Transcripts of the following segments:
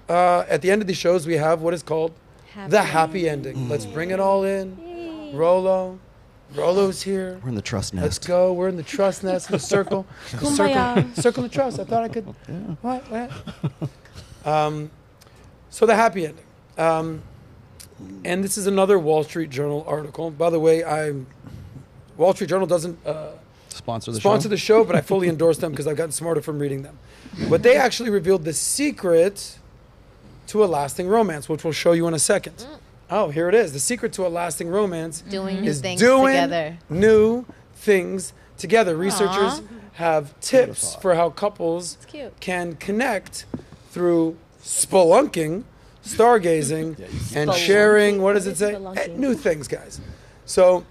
at the end of the shows, we have what is called the happy ending. Let's bring it all in. Rolo's here. We're in the trust nest. Let's go. We're in the trust nest. The circle. Circle the trust. I thought I could. Yeah. What? So the happy ending. And this is another Wall Street Journal article. By the way, Wall Street Journal doesn't sponsor the show, but I fully endorse them because I've gotten smarter from reading them. But they actually revealed the secret to a lasting romance, which we'll show you in a second. Oh, here it is. The secret to a lasting romance is doing new things together. Researchers have tips for how couples can connect through spelunking, stargazing, and sharing, what does it say? New things, guys. So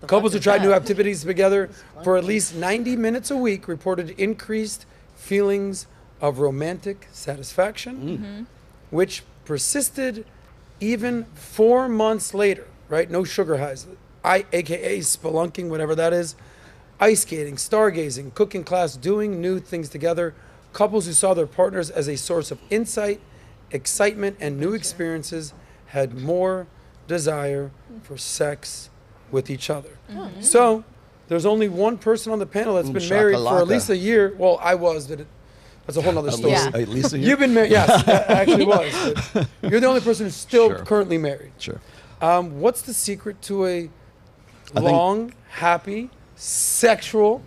couples who tried new activities together for at least 90 minutes a week reported increased feelings of romantic satisfaction, which persisted even 4 months later, right? No sugar highs, aka spelunking, whatever that is, ice skating, stargazing, cooking class, doing new things together. Couples who saw their partners as a source of insight, excitement, and new experiences had more desire for sex with each other. So there's only one person on the panel that's been married for at least a year. Well, I was, but that's a whole nother story. At least a year? You've been married, yes, I actually was. But you're the only person who's still currently married. Sure. What's the secret to a long, happy, sexual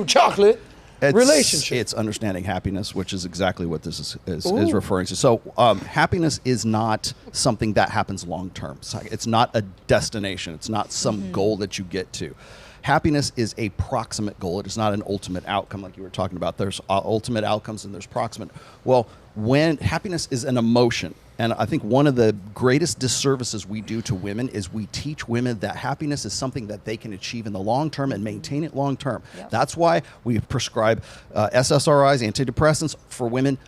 chocolate relationship? It's understanding happiness, which is exactly what this is referring to. So happiness is not something that happens long term. It's not a destination. It's not some goal that you get to. Happiness is a proximate goal. It is not an ultimate outcome like you were talking about. There's ultimate outcomes and there's proximate. Well, when happiness is an emotion, and I think one of the greatest disservices we do to women is we teach women that happiness is something that they can achieve in the long term and maintain it long term. Yep. That's why we prescribe SSRIs, antidepressants for women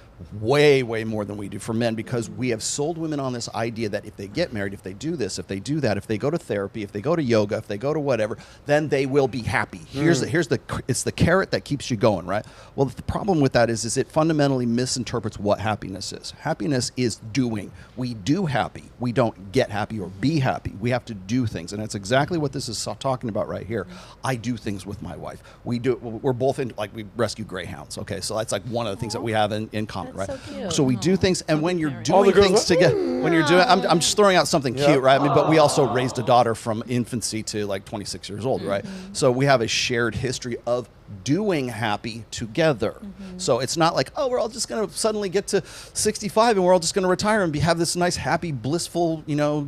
way more than we do for men, because we have sold women on this idea that if they get married, if they do this, if they do that, if they go to therapy, if they go to yoga, if they go to whatever, then they will be happy. It's the carrot that keeps you going, right? Well, the problem with that is it fundamentally misinterprets what happiness is. Happiness is doing. We do happy. We don't get happy or be happy. We have to do things, and that's exactly what this is talking about right here. I do things with my wife. We're both in, like, we rescue greyhounds. Okay, so that's like one of the things that we have in common. Right? So we do things, and when you're doing things together, I'm just throwing out something cute, right? I mean, but we also raised a daughter from infancy to like 26 years old, right? So we have a shared history of doing happy together. So it's not like, oh, we're all just going to suddenly get to 65 and we're all just going to retire and have this nice, happy, blissful,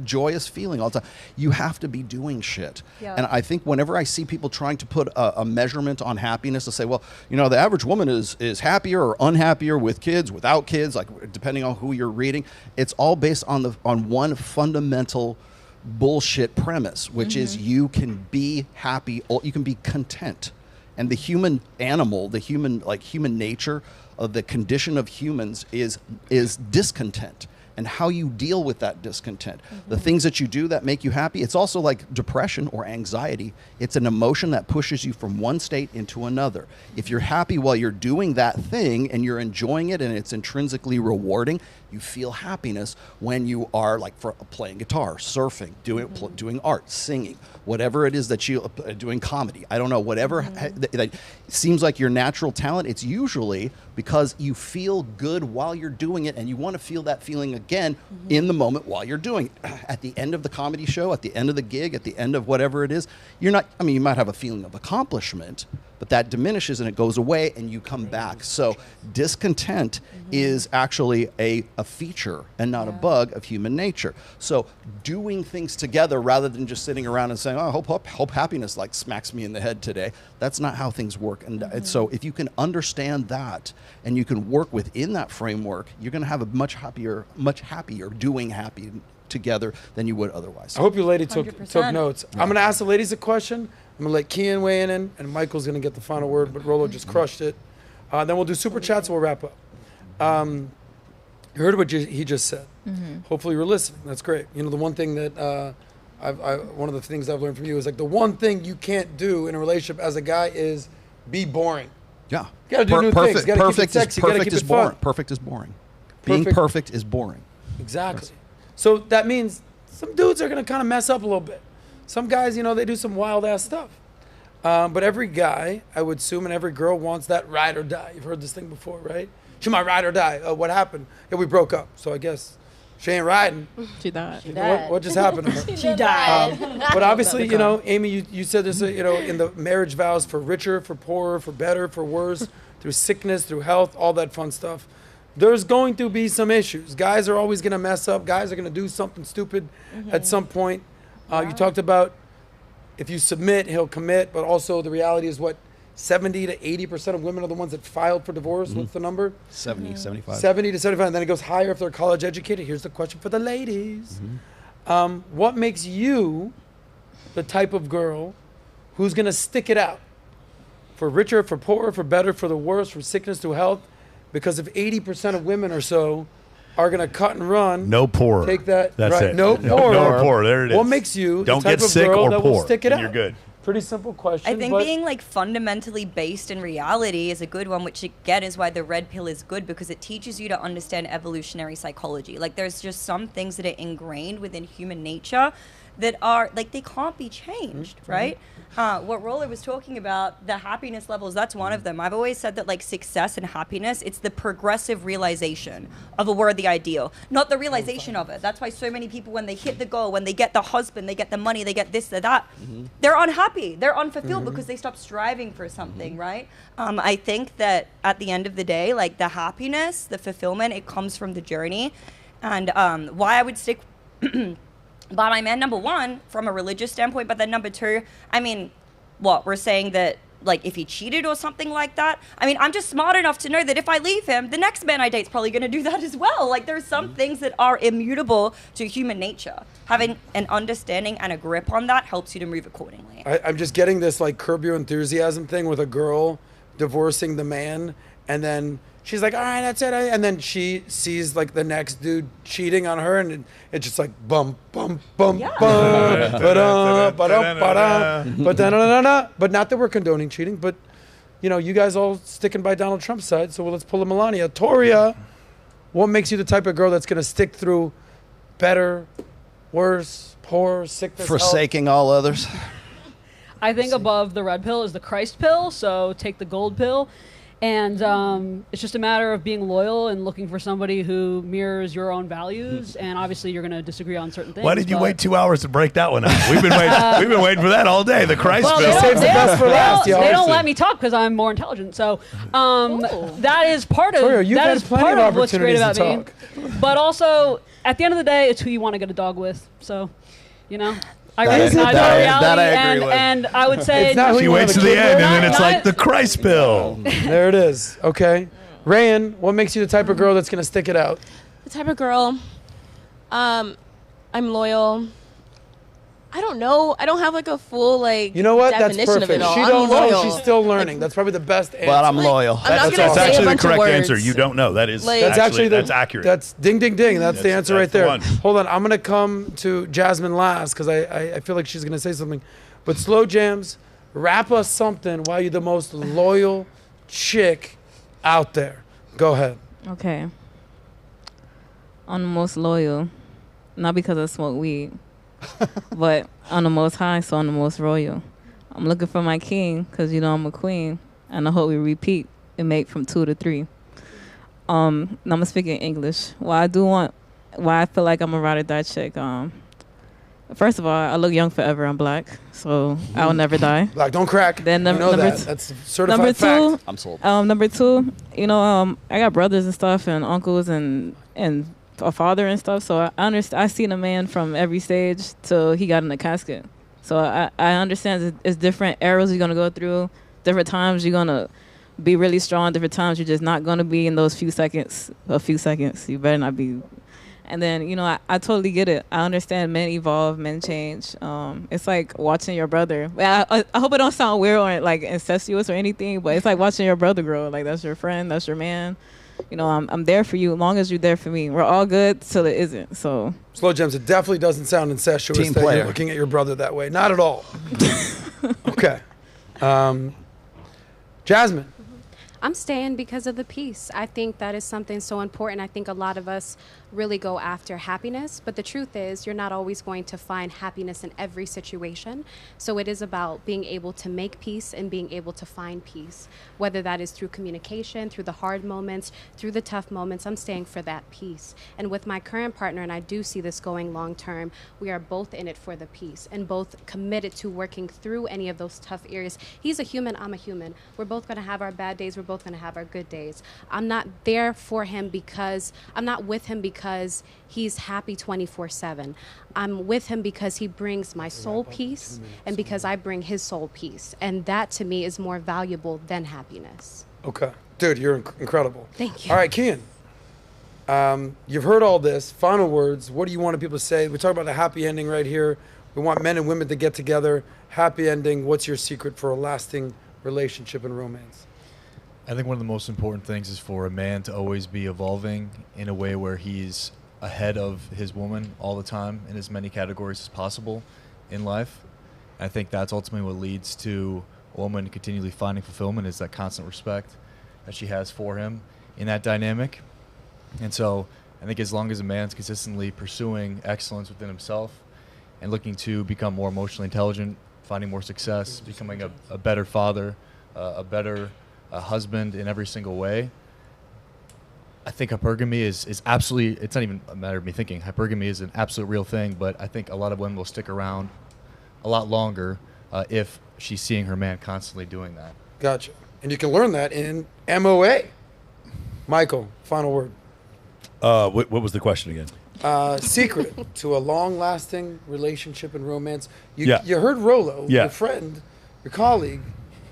joyous feeling all the time. You have to be doing shit. Yeah. And I think whenever I see people trying to put a measurement on happiness to say, well, the average woman is happier or unhappier with kids, without kids, like depending on who you're reading, it's all based on one fundamental bullshit premise, which is you can be happy, you can be content. And the human animal, the human nature of the condition of humans is discontent. And how you deal with that discontent. The things that you do that make you happy, it's also like depression or anxiety. It's an emotion that pushes you from one state into another. If you're happy while you're doing that thing and you're enjoying it and it's intrinsically rewarding, you feel happiness when you are like playing guitar, surfing, doing art, singing, whatever it is that you doing comedy. I don't know, whatever that seems like your natural talent. It's usually because you feel good while you're doing it and you want to feel that feeling again in the moment while you're doing it. At the end of the comedy show, at the end of the gig, at the end of whatever it is, you might have a feeling of accomplishment, but that diminishes and it goes away and you come back. So discontent is actually a feature and not a bug of human nature. So doing things together rather than just sitting around and saying, oh, hope happiness like smacks me in the head today. That's not how things work. And so if you can understand that and you can work within that framework, you're going to have a much happier doing happy together than you would otherwise. I hope your lady took notes. Yeah. I'm going to ask the ladies a question. I'm going to let Kian weigh in, and Michael's going to get the final word, but Rolo just crushed it. Then we'll do super chats and we'll wrap up. You heard what he just said. Hopefully you're listening. That's great. The one thing that one of the things I've learned from you is like the one thing you can't do in a relationship as a guy is be boring. Yeah. You got to do new things. You got to keep it sexy. You got to keep it fun. Perfect is boring. Being perfect is boring. Exactly. So that means some dudes are going to kind of mess up a little bit. Some guys, they do some wild ass stuff. But every guy, I would assume, and every girl wants that ride or die. You've heard this thing before, right? She might ride or die. What happened? Yeah, we broke up. So I guess she ain't riding. She died. What just happened to her? She died. But obviously, Amy, you said this, in the marriage vows, for richer, for poorer, for better, for worse, through sickness, through health, all that fun stuff. There's going to be some issues. Guys are always going to mess up. Guys are going to do something stupid at some point. You talked about if you submit, he'll commit, but also the reality is 70 to 80% of women are the ones that filed for divorce. What's the number? 70, 75. 70 to 75, and then it goes higher if they're college educated. Here's the question for the ladies. What makes you the type of girl who's going to stick it out? For richer, for poorer, for better, for the worse, for sickness to health? Because if 80% of women or so are going to cut and run. No poorer. Take that. That's right. it. No poorer. No poorer. There it is. What makes you Don't the type get of sick girl or that poor, will stick it and out? you're good. Pretty simple question. I think being like fundamentally based in reality is a good one, which again is why the red pill is good, because it teaches you to understand evolutionary psychology. Like there's just some things that are ingrained within human nature that are like they can't be changed, right? What Roller was talking about, the happiness levels, that's one of them. I've always said that like success and happiness, it's the progressive realization of a worthy ideal, not the realization of it. That's why so many people, when they hit the goal, when they get the husband, they get the money, they get this, that, they're unhappy, they're unfulfilled because they stop striving for something, right? I think that at the end of the day, like the happiness, the fulfillment, it comes from the journey. And why I would stick by my man, number one, from a religious standpoint, but then number two, I mean, we're saying that, like, if he cheated or something like that, I mean, I'm just smart enough to know that if I leave him, the next man I date's probably going to do that as well. Like, there's some things that are immutable to human nature. Having an understanding and a grip on that helps you to move accordingly. I'm just getting this, like, Curb Your Enthusiasm thing with a girl divorcing the man, and then she's like, all right, that's it. And then she sees like the next dude cheating on her, and it's just like bum, bum, bum, bum, ba-dum, ba-dum, ba-dum, ba-da-da-da-da. But not that we're condoning cheating, but you guys all sticking by Donald Trump's side, so let's pull a Melania. Toria, what makes you the type of girl that's going to stick through better, worse, poor, sickness, Forsaking all others? I think above the red pill is the Christ pill, so take the gold pill. And it's just a matter of being loyal and looking for somebody who mirrors your own values. And obviously, you're going to disagree on certain things. Why did you wait 2 hours to break that one out? We've been waiting for that all day. The Christ well, bill. Saves the best for last. They don't let me talk because I'm more intelligent. So that is part of Toria, you've that had is plenty part of of what's great about opportunities me. But also, at the end of the day, it's who you want to get a dog with. So, I recognize our reality, that I agree with. and I would say It's not who She you waits to wanna the keep end, with. and then it's Not- like the Christ bill. There it is. Okay. Rayan, what makes you the type of girl that's going to stick it out? The type of girl, I'm loyal. I don't know. I don't have like a full You know what? That's definition of perfect. it all. She I'm don't loyal. know. She's still learning. That's probably the best answer. But I'm loyal. I'm not That's gonna say a actually the bunch of correct words. answer. You don't know. That is Like- That's actually that's accurate. That's ding, ding, ding. That's the answer right that's the there. one. Hold on. I'm going to come to Jasmine last because I feel like she's going to say something. But Slow Jams, rap us something while you're the most loyal chick out there. Go ahead. Okay. I'm the most loyal, not because I smoke weed, but I'm the most high, so I'm the most royal. I'm looking for my king because I'm a queen, and I hope we repeat and make from 2 to 3. Now I'm going to speak in English. Why I feel like I'm a ride or die chick. First of all, I look young forever. I'm black, so I will never die. Black, don't crack. Then You know number that. two- That's certified Number two, fact. I'm sold. Number two, I got brothers and stuff and uncles and a father and stuff. So I understand. I seen a man from every stage till he got in the casket. So I understand it's different eras you're gonna go through. Different times you're gonna be really strong. Different times you're just not gonna be in those few seconds. You better not be. And then, I totally get it. I understand men evolve, men change. It's like watching your brother. I hope it don't sound weird or like incestuous or anything, but it's like watching your brother grow. Like that's your friend, that's your man. I'm there for you as long as you're there for me. We're all good till it isn't. So Slow Gems, it definitely doesn't sound incestuous Team that player. you're looking at your brother that way. Not at all. Okay. Jasmine. I'm staying because of the peace. I think that is something so important. I think a lot of us really go after happiness, but the truth is you're not always going to find happiness in every situation. So it is about being able to make peace and being able to find peace, whether that is through communication, through the hard moments, through the tough moments. I'm staying for that peace. And with my current partner, and I do see this going long term, we are both in it for the peace and both committed to working through any of those tough areas. He's a human, I'm a human. We're both going to have our bad days, we're both going to have our good days. I'm not there for him because, I'm not with him because he's happy 24/7. I'm with him because he brings my soul peace and because I bring his soul peace. And that to me is more valuable than happiness. Okay. Dude, you're incredible. Thank you. All right, Kian. You've heard all this. Final words. What do you want people to say? We talk about a happy ending right here. We want men and women to get together. Happy ending. What's your secret for a lasting relationship and romance? I think one of the most important things is for a man to always be evolving in a way where he's ahead of his woman all the time in as many categories as possible in life. I think that's ultimately what leads to a woman continually finding fulfillment, is that constant respect that she has for him in that dynamic. And so I think as long as a man's consistently pursuing excellence within himself and looking to become more emotionally intelligent, finding more success, becoming a better father, a better husband in every single way, I think hypergamy is absolutely, it's not even a matter of me thinking. Hypergamy is an absolute real thing, but I think a lot of women will stick around a lot longer if she's seeing her man constantly doing that. Gotcha. And you can learn that in MOA. Michael, final word. What was the question again? Secret to a long-lasting relationship and romance. You Yeah. you heard Rolo, Yeah. your friend, your colleague,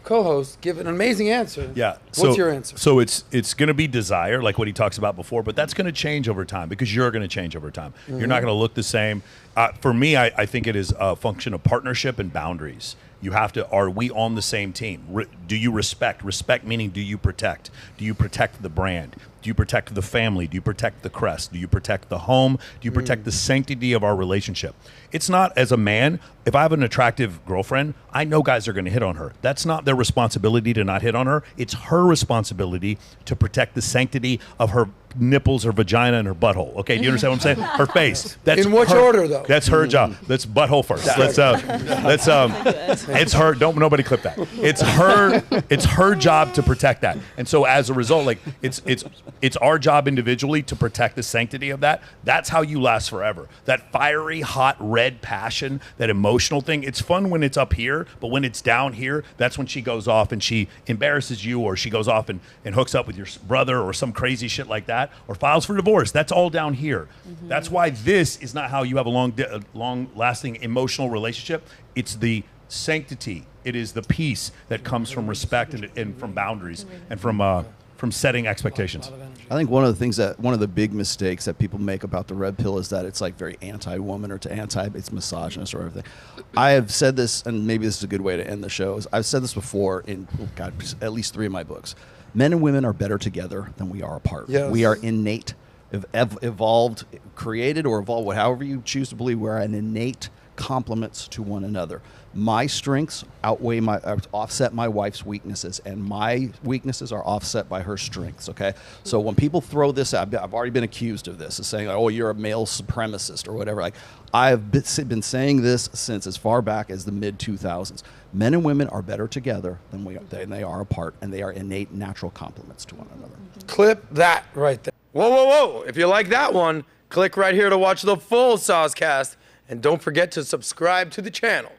co-host, give an amazing answer. Yeah. What's your answer? So it's going to be desire, like what he talks about before, but that's going to change over time because you're going to change over time. You're not going to look the same. For me, I think it is a function of partnership and boundaries. You have to, are we on the same team? Do you respect? Respect meaning, do you protect? Do you protect the brand? Do you protect the family? Do you protect the crest? Do you protect the home? Do you protect the sanctity of our relationship? It's not, as a man, if I have an attractive girlfriend, I know guys are going to hit on her. That's not their responsibility to not hit on her. It's her responsibility to protect the sanctity of her nipples, her vagina, and her butthole. Okay, do you understand what I'm saying? Her face. That's in which her, order, though? That's her job. Let's butthole first. It's her. Don't nobody clip that. It's her job to protect that. And so as a result, like it's our job individually to protect the sanctity of that. That's how you last forever. That fiery, hot, red passion, that emotional thing. It's fun when it's up here, but when it's down here, that's when she goes off and she embarrasses you, or she goes off and hooks up with your brother or some crazy shit like that, or files for divorce. That's all down here. That's why this is not how you have a long-lasting emotional relationship. It's the sanctity. It is the peace that comes from respect and from boundaries and from setting expectations. I think one of the big mistakes that people make about the red pill is that it's like very anti-woman or it's misogynist or everything. I have said this, and maybe this is a good way to end the show. I've said this before in at least 3 of my books. Men and women are better together than we are apart. Yes. We are innate, evolved, created, or evolved, however you choose to believe. We're an innate complements to one another. My strengths offset my wife's weaknesses, and my weaknesses are offset by her strengths. Okay, so when people throw this out, I've already been accused of this, of saying, "Oh, you're a male supremacist" or whatever. Like, I've been saying this since as far back as the mid 2000s. Men and women are better together than they are apart, and they are innate, natural complements to one another. Clip that right there. Whoa, whoa, whoa. If you like that one, click right here to watch the full SOSCAST. And don't forget to subscribe to the channel.